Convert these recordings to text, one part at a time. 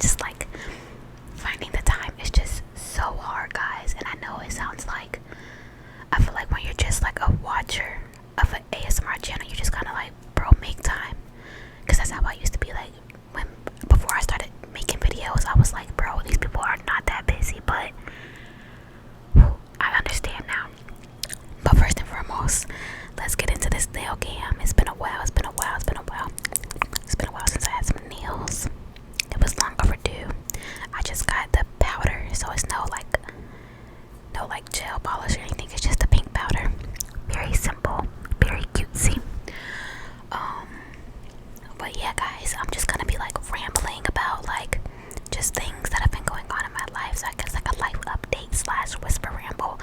just like finding the time is just so hard, guys. And I know it sounds like, I feel like when you're just like a watcher of an ASMR channel, you're just kind of like, bro, make time. Because that's how I used to be. Like, before I started making videos, I was like, bro, these people are not that busy. But I understand now. But first and foremost, let's get into this nail game. It's been a while. It's been a while since I had some nails. It was long overdue. I just got the powder, so it's no like gel polish or anything. It's just a pink powder. Very simple, very cutesy. But yeah, guys, I'm just gonna be like rambling about like just things that have been going on in my life. So I guess like a life update slash whisper ramble.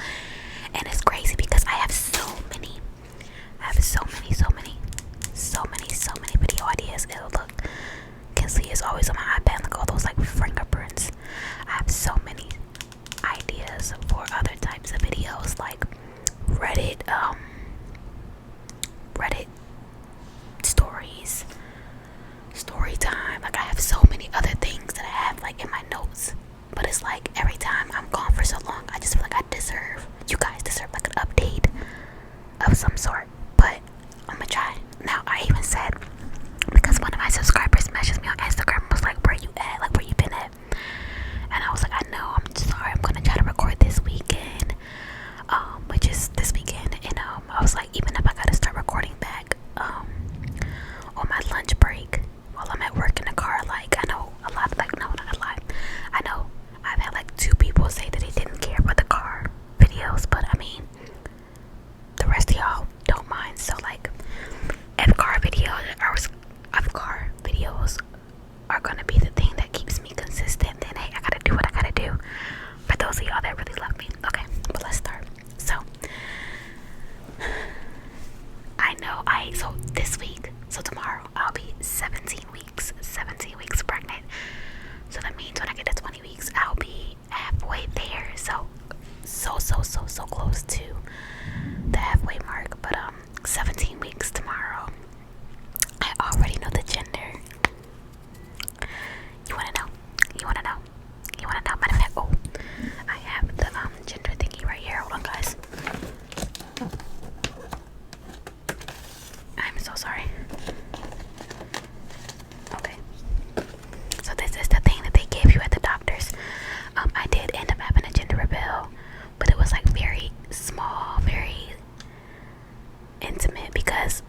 And it's crazy because I have so many video ideas. It'll look, Kinsley is always on my iPad. Look, all those like fingerprints. I have so many ideas for other types of videos, like Reddit stories, story time. Like I have so many other things that I have like in my notes. But it's like every time I'm gone for so long, I just feel like you guys deserve like an update of some sort. But I'm gonna try. Now I even said, because one of my subscribers messaged me on Instagram and was like, where you at? Like, where you been at? And I was like, I know, I'm sorry, I'm gonna try to record this weekend, which is this weekend. And I was like, even if I gotta start recording back on my lunch break while I'm at work in the car, like I know a lot, like no, not gonna lie, I know I've had like 2 people say that they didn't care for the car videos, but I mean, the rest of y'all don't mind. So like, if car videos are gonna be the thing that keeps me consistent, then hey, I gotta do what I gotta do for those of y'all that really love me. Okay, but let's start. So so this week, so tomorrow, I'll be 17 weeks pregnant. So that means when I get to 20 weeks, I'll be halfway there. So close to the halfway mark. But 17 weeks tomorrow. I already know the gender. You wanna know? Matter of fact, I have the gender thingy right here. Hold on, guys. I'm so sorry. Okay. So this is the thing that they gave you at the doctor's. I did end up having a gender reveal, but it was like very small, very intimate, because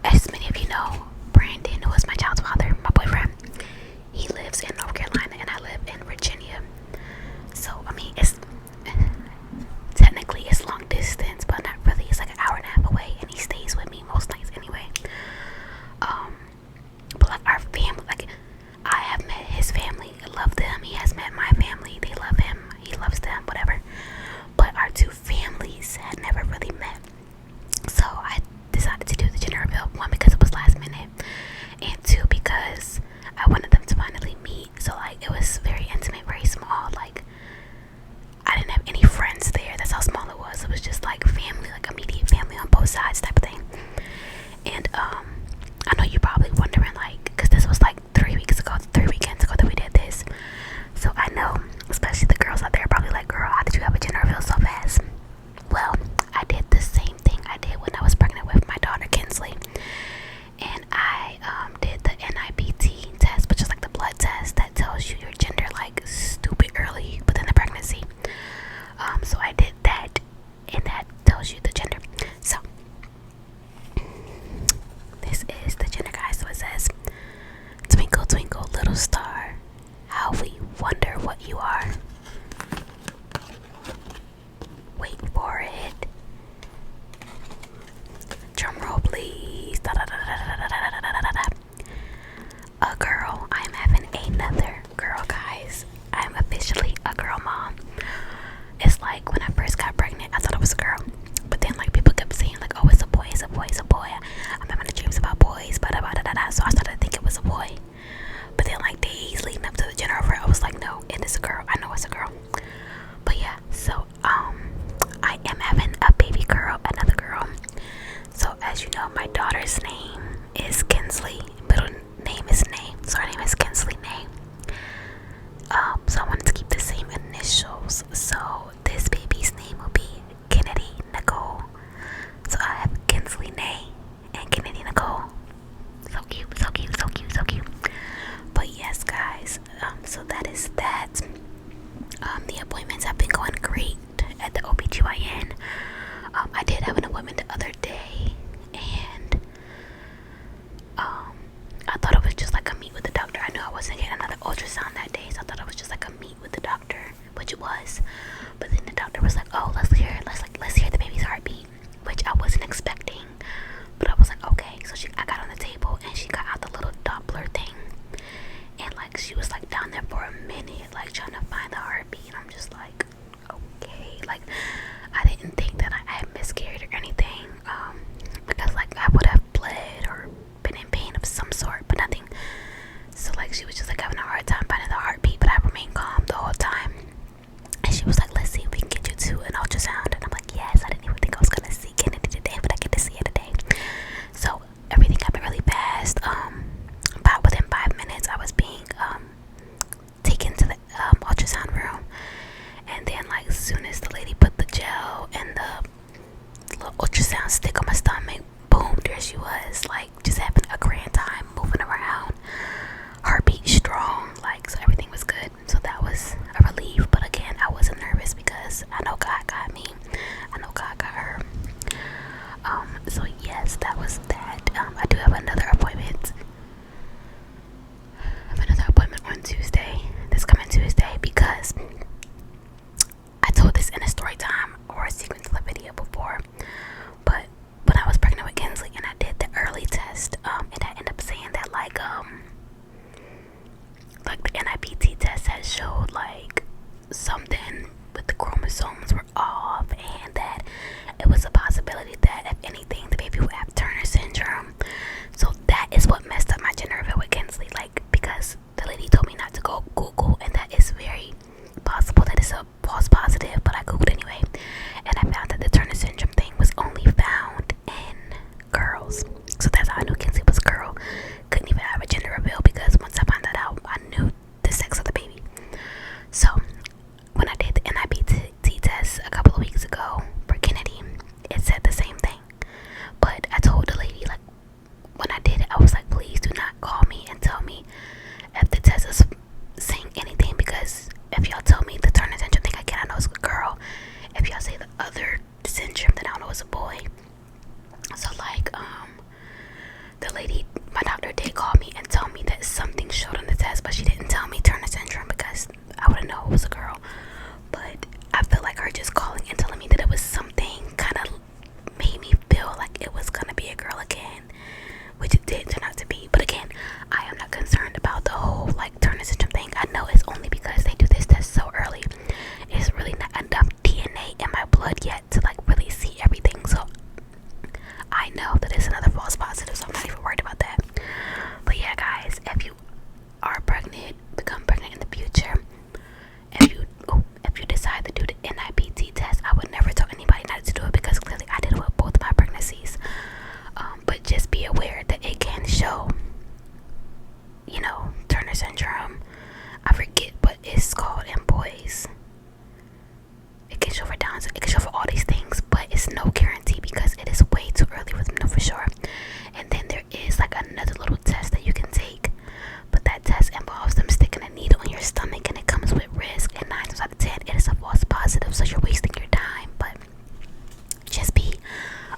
as many of you know, Brandon, who is my child's father, my boyfriend, he lives in North Carolina and I live in Virginia. So I mean, it's technically it's long distance, but not really. It's like an hour and a half away, and he stays with me most nights anyway. But like our family, like I have met his family, I love them. He has met my family, they love him, he loves them, whatever. But our 2 families had never really met. So I decided to do the gender reveal, 1 because it was last minute, and 2 because I wanted them to finally meet. So like it was very intimate, very small. Like I didn't have any friends there. That's how small it was. It was just like family, like immediate family on both sides type of thing. And I know you're probably wondering, like, because this was like 3 weekends ago that we did this. So I know, especially the girls out there, are probably like, girl, how did you have a gender reveal so fast? Well, I did the same thing I did when I was pregnant with my daughter Kinsley. And I did the NIPT test, which is like the blood test that tells you your gender like stupid early within the pregnancy. So I did that, and that tells you the gender. So this is the gender, guys. So it says, twinkle twinkle little star, how we wonder what you are. Wait for it. Drum roll, please. Da, da, da, da, da, da, da, da, da. A girl. I'm having another girl, guys. I'm officially a girl mom. It's like when I first got pregnant, I thought it was a girl. But then like people kept saying like, oh, it's a boy, it's a boy, it's a boy. I'm having dreams about boys, but so I started to think it was a boy. But then like days leading up to the general I was like, no, it is a girl. I know it's a girl. But yeah, so I am having a baby girl, another girl. So as you know, my daughter's name is Kinsley. Middle name is Name. So her name is Kinsley Name. OBGYN. I did have an appointment the other day, and I thought it was just like a meet with the doctor. I knew I wasn't getting another ultrasound that day, so I thought it was just like a meet with the doctor, which it was. But then the doctor was like, "Oh, let's hear the baby's heartbeat," which I wasn't expecting. But I was like, okay. So I got on the table and she got out the little Doppler thing, and like she was like down there for a minute, like trying to find the heartbeat. And I'm just like, okay, like I didn't think that I had miscarried or anything, because like I would have bled or been in pain of some sort, but nothing. So like she was just like having a hard time finding the heartbeat, but I remained calm the whole time. And she was like, "Let's see if we can get you to an ultrasound." And I'm like, yes. I didn't even think I was gonna see Kennedy today, but I get to see it today. So everything happened really fast. About within 5 minutes, I was being taken to the ultrasound room, and then like as soon as the lady put the gel and the little ultrasound stick on my stomach, boom, there she was, like just having a grand time, moving around, heartbeat strong, like, so everything was good. So that was a relief. But again, I wasn't nervous because I know God got me. I know God got her. So yes, that was that. I do have another appointment. On Tuesday, this coming Tuesday, because I told this in a story time or a sequence of a video before, but when I was pregnant with Kinsley and I did the early test, and I ended up saying that like the NIPT test had showed like something with the chromosomes were off, and that it was a possibility that if anything the baby would have Turner syndrome. So that is what messed up my gender reveal with Kinsley, like, because the lady told me not to go Google, and that is very possible that it's a false positive, but I Googled anyway, and I found that the Turner syndrome thing was only found in girls. So that's how I knew Kinsley was a girl. Couldn't even have a gender reveal, because once I found that out, I knew the sex of the baby. So when I did the NIPT test a couple of weeks ago for Kennedy, it said the same thing. But I told the lady, like, when I did it, I was like, please do not call me and tell me if the test is saying anything, because if y'all tell me the Turner syndrome thing again, I know it's a girl. If y'all say the other syndrome, then I know it's a boy. So like the lady, my doctor did call me and tell me that something showed on the test, but she didn't tell me Turner syndrome, because I wouldn't know it was a girl. But I feel like her just calling and telling me that it was something kind of made me feel like it was gonna be a girl again, which it did turn out to be. But again, I am not concerned about the whole like Turner syndrome thing. I know it's only because they do this test so early. It's really not enough DNA in my blood yet to like really see everything. So I know that it's another false positive, so I'm not even worried about that. But yeah, guys, if you are pregnant, become pregnant in the future, if you decide to do the NIPT test, I would never tell anybody not to do it, because clearly I did it with both my pregnancies. But just be aware that it can show, you know, Turner syndrome. I forget what it's called in boys. It can show for Down syndrome. It can show for all these things, but it's no guarantee, because it is way too early for them to know for sure. And then there is like another little test that you can take, but that test involves them sticking a needle in your stomach, and it comes with risk. And 9 times out of 10, it is a false positive, so you're wasting your time. But just be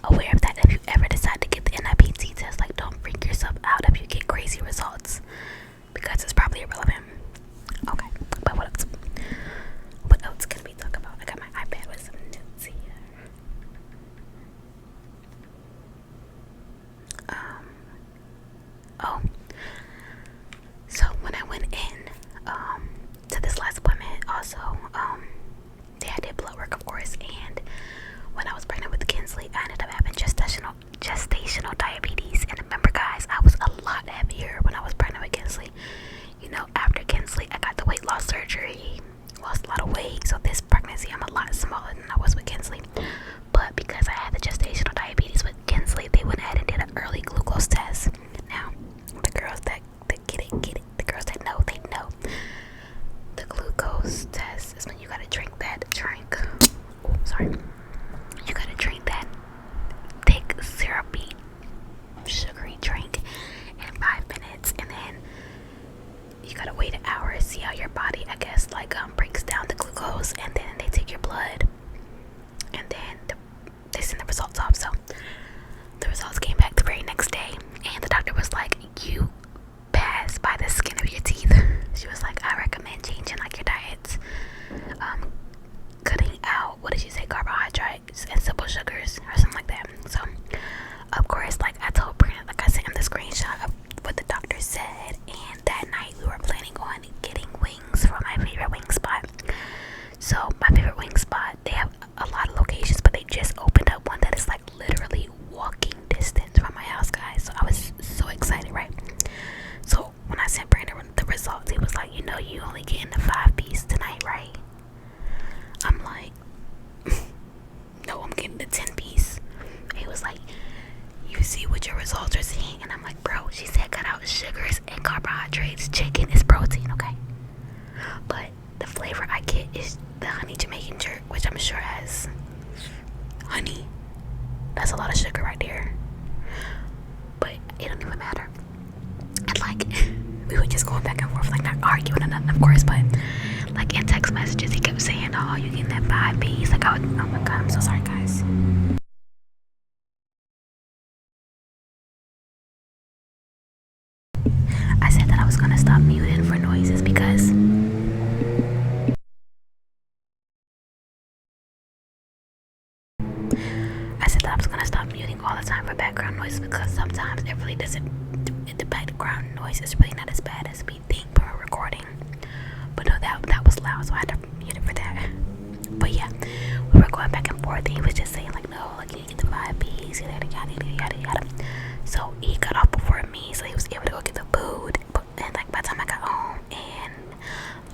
aware of that if you ever decide to get the NIPT test. Like, don't freak yourself out if you get crazy results, because it's probably irrelevant. Okay, but what else? What else can we talk about? I got my iPad with some notes here. So when I went in to this last appointment, also yeah, I did blood work, of course, and when I was pregnant with Kinsley, I ended up having gestational diabetes. And remember, guys, I was a lot heavier when I was pregnant with Kinsley. You know, after Kinsley, I got the weight loss surgery, lost a lot of weight. So this pregnancy, I'm a lot smaller than I was with Kinsley. But because I had the gestational diabetes with Kinsley, they went ahead and did an early glucose test. Now, the girls that get it. The girls that know, they know. The glucose test is when you gotta drink that drink. Oh, sorry. You gotta drink that thick, syrupy, sugary drink in 5 minutes, and then you gotta wait an hour and see how your body, I guess, like breaks down the glucose, and then they take your blood, and but like in text messages, he kept saying, "Oh, you getting that 5 Bs?" Like, oh my god, I'm so sorry, guys. I said that I was gonna stop muting for noises because I said that I was gonna stop muting all the time for background noises because sometimes it really doesn't. The background noise is really not as bad as we think when we're recording. But no, that was loud, so I had to mute it for that. But yeah, we were going back and forth. And he was just saying like, no, like you get the 5 Bs, yada yada yada yada. So he got off before me, so he was able to go get the food. But and like by the time I got home, and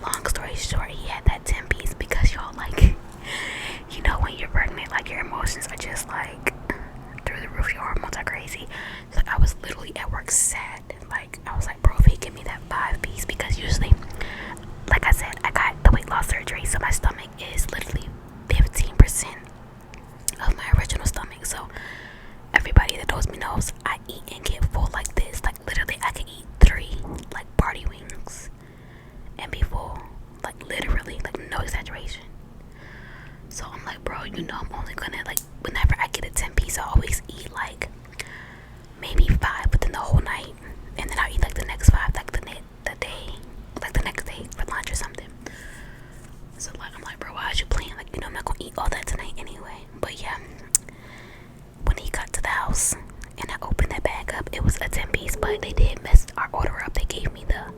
long story short, he had that 10 piece because y'all like, you know, when you're pregnant, like your emotions are just like through the roof. Your hormones are crazy. So like, I was literally at work sad. Like I was like, bro, if he give me that 5 piece, because usually, like I said, I got the weight loss surgery, so my stomach is literally 15% of my original stomach. So everybody that knows me knows I eat and get full like this. Like literally, I can eat 3 like party wings and be full. Like literally, like no exaggeration. So I'm like, bro, you know, I'm only gonna like whenever I get a 10 piece, I always eat like maybe 5 within the whole night, and then I'll eat like the next 5 like the day, like the next day for lunch or something. So like I'm like, bro, why is you playing? Like, you know, I'm not gonna eat all that tonight anyway. But yeah, when he got to the house and I opened that bag up, it was a 10 piece, but they did mess our order up. They gave me the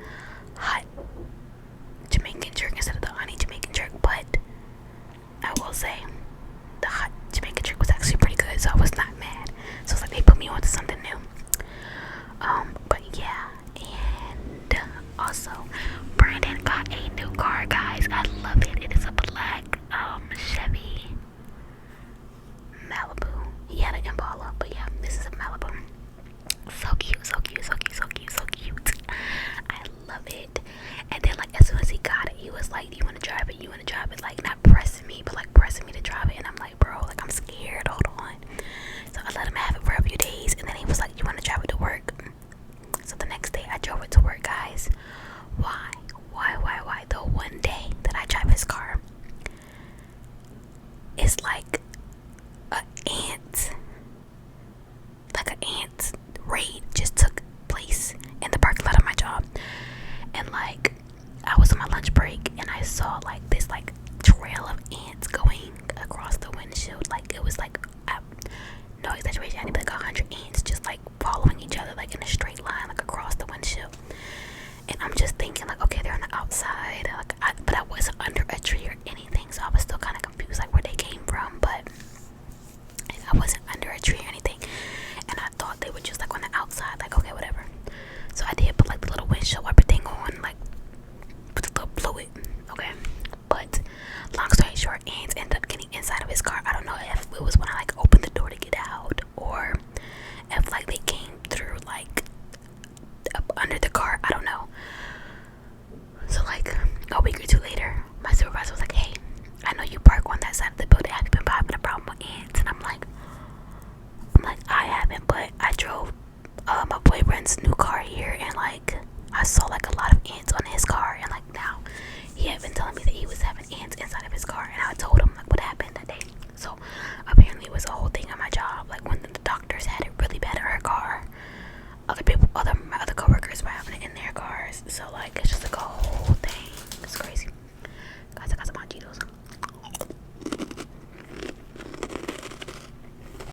hot Jamaican jerk instead of the honey Jamaican jerk, but I will say the hot Jamaican jerk was actually pretty good, so I was not mad. So it's like they put me onto something new. But yeah, and also Brandon got a new car, guys. I love it. It is a black Chevy Malibu. He had an Impala, but yeah, this is a Malibu. So cute, so cute, so cute, so cute, so cute. I love it. And then like as soon as he got it, he was like, "Do you want to drive it? You want to drive it?" Like not pressing me, but like pressing me to drive it. And I'm like, bro, like I'm scared. Hold on. So I let him have it for a few days, and then he was like, "You want to drive it to work?" So the next day I drove it to work, guys. Why? The one day that I drive his car, it's like an ant raid just took place in the parking lot of my job. And like I was on my lunch break and I saw like this like trail of ants going across the windshield. Like it was like no exaggeration, I had like 100 ants just like following each other like in a straight line like across the windshield. And I'm just thinking like, okay, they're on the outside, like but I wasn't under a tree or anything, so I was still kind of confused like where they came from. But I wasn't under a tree or anything, and I thought they were just like on the outside, like okay, whatever. So I did put like the little windshield wiper thing on, like with the little fluid, okay. But long story short, ants ended up getting inside of his car. I don't know if it was when I like opened the door to get out, or if like they came through like up under the car. I don't know. So like a week or 2 later, my supervisor was like, "Hey, I know you park on that side of the building. Have you been having a problem with ants?" And I'm like, I haven't, but I drove my boyfriend's new car here, and like I saw like a lot of ants on his car,